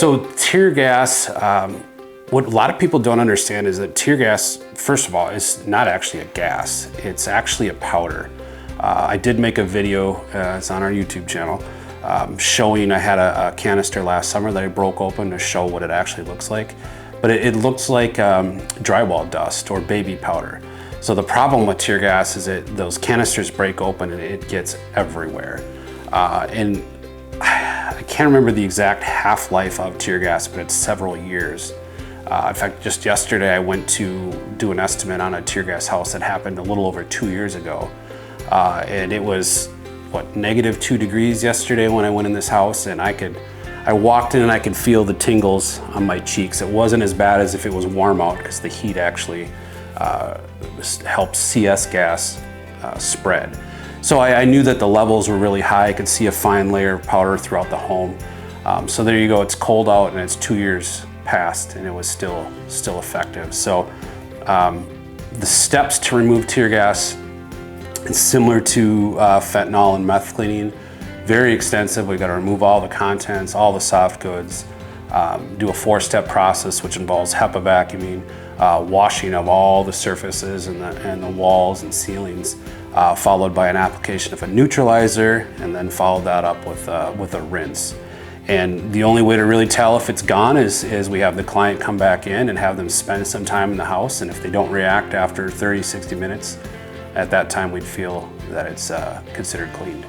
So tear gas, what a lot of people don't understand is that tear gas, first of all, is not actually a gas. It's actually a powder. I did make a video, it's on our YouTube channel, showing I had a canister last summer that I broke open to show what it actually looks like. But it looks like drywall dust or baby powder. So the problem with tear gas is that those canisters break open and it gets everywhere. And I can't remember the exact half-life of tear gas, but it's several years. In fact, just yesterday I went to do an estimate on a tear gas house that happened a little over 2 years ago. And it was, what, -2 degrees yesterday when I went in this house, and I walked in and I could feel the tingles on my cheeks. It wasn't as bad as if it was warm out, because the heat actually helped CS gas spread. So I knew that the levels were really high. I could see a fine layer of powder throughout the home. So there you go, it's cold out and it's 2 years past and it was still effective. So the steps to remove tear gas is similar to fentanyl and meth cleaning. Very extensive. We've got to remove all the contents, all the soft goods, do a 4-step process which involves HEPA vacuuming, washing of all the surfaces and the walls and ceilings, followed by an application of a neutralizer, and then follow that up with a rinse. And the only way to really tell if it's gone is we have the client come back in and have them spend some time in the house, and if they don't react after 30, 60 minutes, at that time we'd feel that it's considered cleaned.